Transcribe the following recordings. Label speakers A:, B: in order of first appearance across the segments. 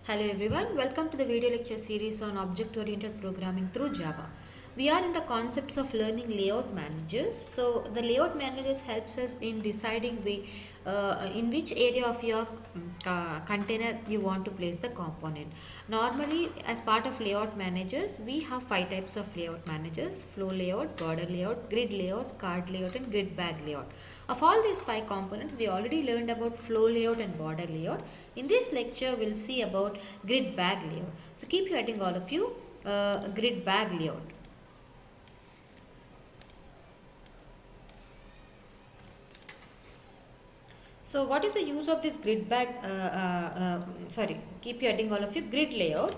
A: Hello everyone, welcome to the video lecture series on object-oriented programming through Java. We are in the concepts of learning layout managers. So the layout managers helps us in deciding in which area of your container you want to place the component. Normally, as part of layout managers, we have five types of layout managers: flow layout, border layout, grid layout, card layout, and grid bag layout. Of all these five components, we already learned about flow layout and border layout. In this lecture, we'll see about grid bag layout. So keep hearing all of you, grid bag layout. So what is the use of this grid bag, keep hearing all of you, grid layout.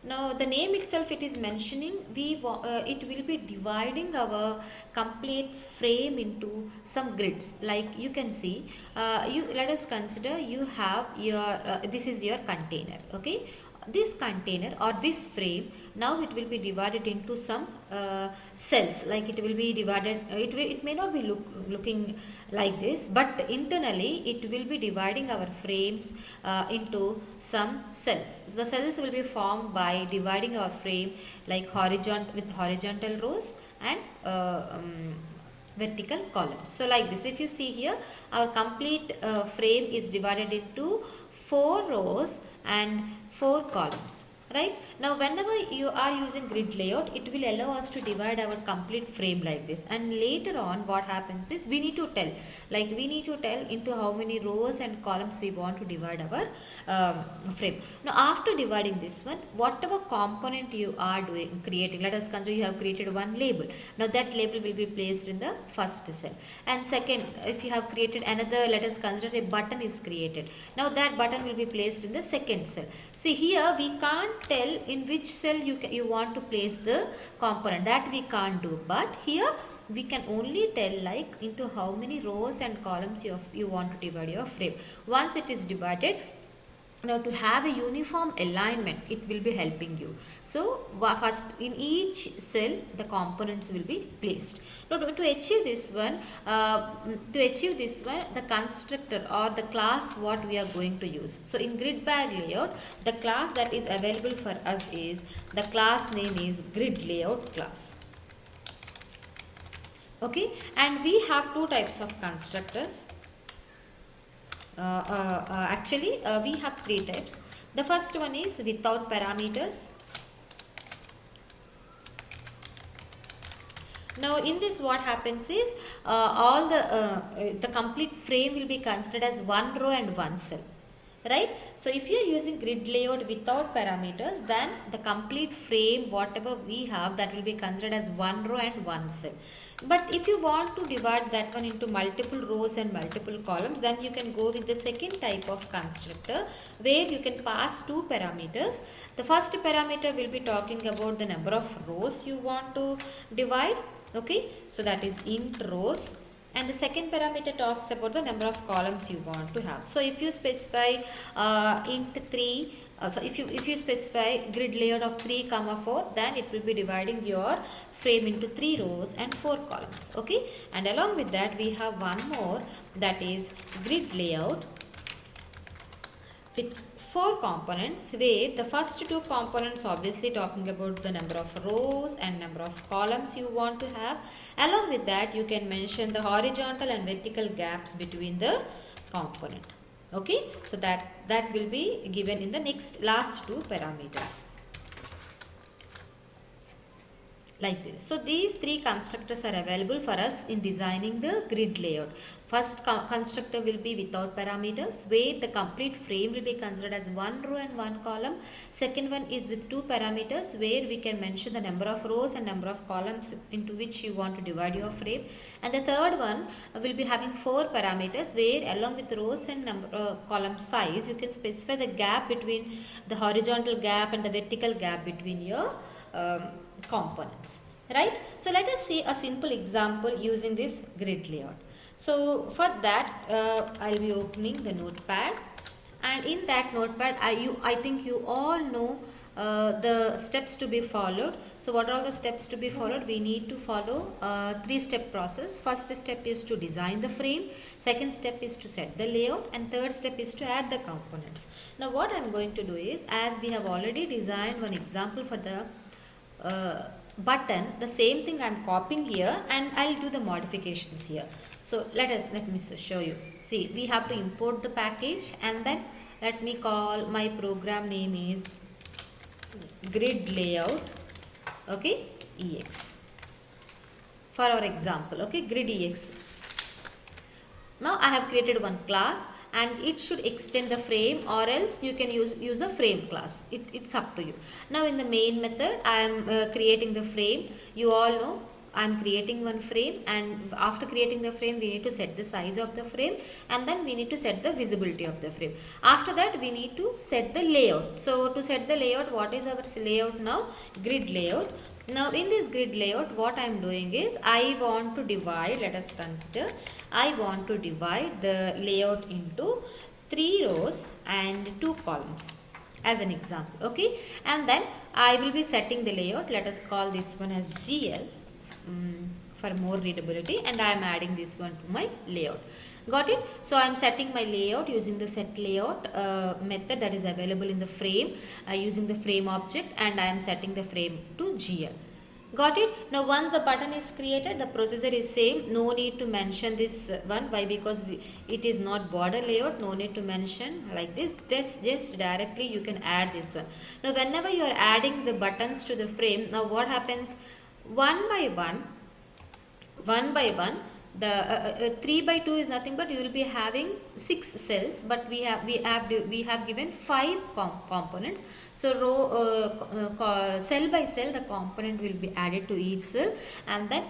A: Now the name itself, it is mentioning it will be dividing our complete frame into some grids. Like you can see, you let us consider you have your this is your container. Okay, this container or this frame, now it will be divided into some cells. Like it will be divided, it may not be looking like this, but internally it will be dividing our frames into some cells. The cells will be formed by dividing our frame like horizontal rows and vertical columns. So like this, if you see here, our complete frame is divided into 4 rows and 4 columns. Right now, whenever you are using grid layout, it will allow us to divide our complete frame like this. And later on, what happens is we need to tell, into how many rows and columns we want to divide our frame. Now, after dividing this one, whatever component you are creating, let us consider you have created one label. Now, that label will be placed in the first cell. And second, if you have created another, let us consider a button is created. Now, that button will be placed in the second cell. See here, we can't tell in which cell you want to place the component, that we can't do, but here we can only tell like into how many rows and columns you want to divide your frame. Once it is divided, now to have a uniform alignment, it will be helping you. So first in each cell the components will be placed. Now to achieve this one, the constructor or the class what we are going to use. So in grid bag layout, the class that is available for us is, the class name is grid layout class. Okay, and we have two types of constructors. We have three types. The first one is without parameters. Now in this, what happens is all the complete frame will be considered as one row and one cell. Right? So if you are using grid layout without parameters, then the complete frame whatever we have, that will be considered as one row and one cell. But if you want to divide that one into multiple rows and multiple columns, then you can go with the second type of constructor, where you can pass two parameters. The first parameter will be talking about the number of rows you want to divide. Okay, so that is int rows. And the second parameter talks about the number of columns you want to have. So if you specify int 3, if you specify grid layout of 3 comma 4, then it will be dividing your frame into 3 rows and 4 columns. Okay, and along with that we have one more, that is grid layout with 4 components, where the first two components obviously talking about the number of rows and number of columns you want to have. Along with that, you can mention the horizontal and vertical gaps between the component. Okay, so that will be given in the last two parameters. Like this. So these three constructors are available for us in designing the grid layout. First constructor will be without parameters, where the complete frame will be considered as one row and one column. Second one is with two parameters, where we can mention the number of rows and number of columns into which you want to divide your frame. And the third one will be having 4 parameters, where along with rows and column size, you can specify the gap between the horizontal gap and the vertical gap between your components. Right? So let us see a simple example using this grid layout. So for that, I'll be opening the notepad, and in that notepad I think you all know the steps to be followed. So what are all the steps to be followed? We need to follow three-step process. First step is to design the frame, second step is to set the layout, and third step is to add the components. Now what I'm going to do is, as we have already designed one example for the button, the same thing I'm copying here and I'll do the modifications here. So let me show you. See, we have to import the package, and then let me call my program name is grid layout, okay, ex, for our example, okay, grid ex. Now I have created one class, and it should extend the frame, or else you can use the frame class. It's up to you. Now in the main method I am creating the frame. You all know I am creating one frame, and after creating the frame we need to set the size of the frame, and then we need to set the visibility of the frame. After that we need to set the layout. So to set the layout, what is our layout now? Grid layout. Now in this grid layout, what I am doing is, I want to divide, let us consider, I want to divide the layout into 3 rows and 2 columns as an example, okay. And then I will be setting the layout. Let us call this one as GL for more readability, and I am adding this one to my layout. Got it? So I am setting my layout using the set layout method that is available in the frame, using the frame object, and I am setting the frame to GL. Got it? Now once the button is created, the procedure is same. No need to mention this one. Why? Because it is not border layout. No need to mention like this. Just directly you can add this one. Now whenever you are adding the buttons to the frame, now what happens? One by one, the 3 by 2 is nothing but you will be having 6 cells, but we have given 5 components. So row cell by cell the component will be added to each cell, and then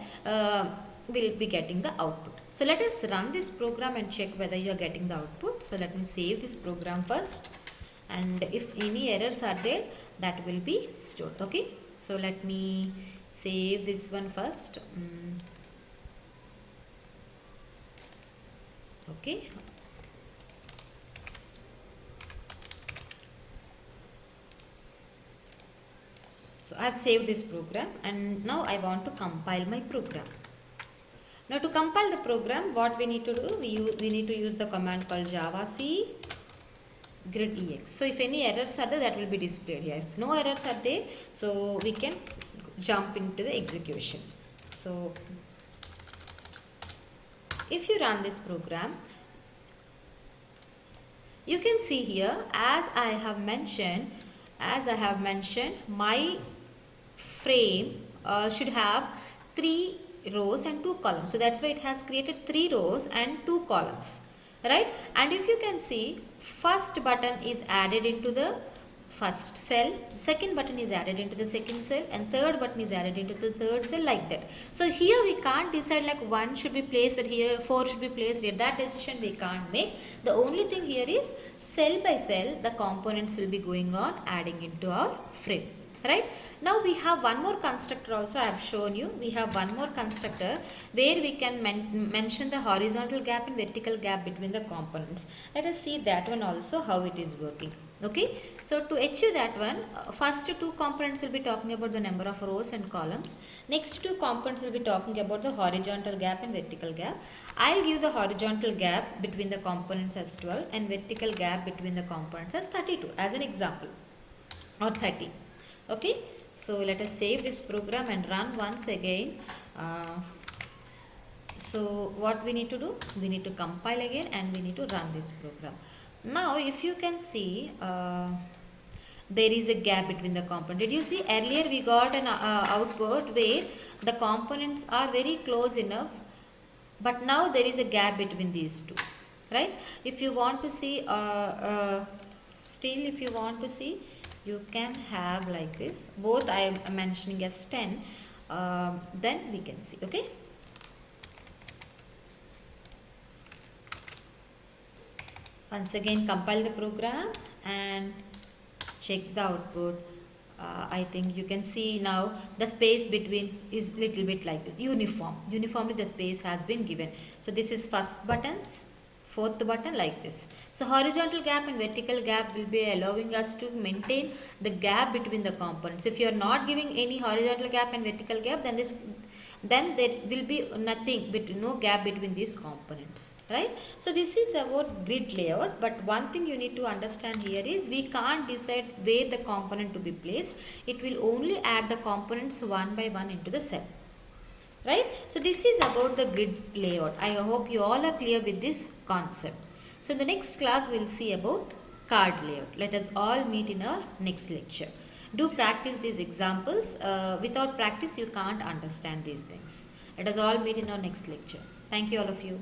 A: we'll be getting the output. So let us run this program and check whether you are getting the output. So let me save this program first, and if any errors are there, that will be stored, okay. So let me save this one first. Okay, so I have saved this program, and now I want to compile my program. Now to compile the program, what we need to do, we need to use the command called javac grid ex. So if any errors are there, that will be displayed here. If no errors are there, so we can jump into the execution. So if you run this program, you can see here, as I have mentioned, my frame should have 3 rows and 2 columns. So that's why it has created 3 rows and 2 columns, right? And if you can see, first button is added into the first cell, second button is added into the second cell, and third button is added into the third cell, like that. So here we can't decide like 1 should be placed here, 4 should be placed here. That decision we can't make. The only thing here is cell by cell the components will be going on adding into our frame, right? Now we have one more constructor also. I have shown you, we have one more constructor where we can mention the horizontal gap and vertical gap between the components. Let us see that one also, how it is working. Okay, so to achieve that one, first 2 components will be talking about the number of rows and columns. Next 2 components will be talking about the horizontal gap and vertical gap. I'll give the horizontal gap between the components as 12 and vertical gap between the components as 32 as an example, or 30. Okay, so let us save this program and run once again. So what we need to do, we need to compile again and we need to run this program. Now if you can see, there is a gap between the components. Did you see earlier we got an output where the components are very close enough, but now there is a gap between these two, right? If you want to see, still if you want to see, you can have like this. Both I am mentioning as 10, then we can see, okay? Once again compile the program and check the output. I think you can see now the space between is little bit like this, uniformly the space has been given. So this is first button's fourth button like this. So horizontal gap and vertical gap will be allowing us to maintain the gap between the components. If you are not giving any horizontal gap and vertical gap, then there will be no gap between these components, right? So this is about grid layout, but one thing you need to understand here is we can't decide where the component to be placed. It will only add the components one by one into the cell, right? So this is about the grid layout. I hope you all are clear with this concept. So in the next class we'll see about card layout. Let us all meet in our next lecture. Do practice these examples. Without practice you can't understand these things. Let us all meet in our next lecture. Thank you all of you.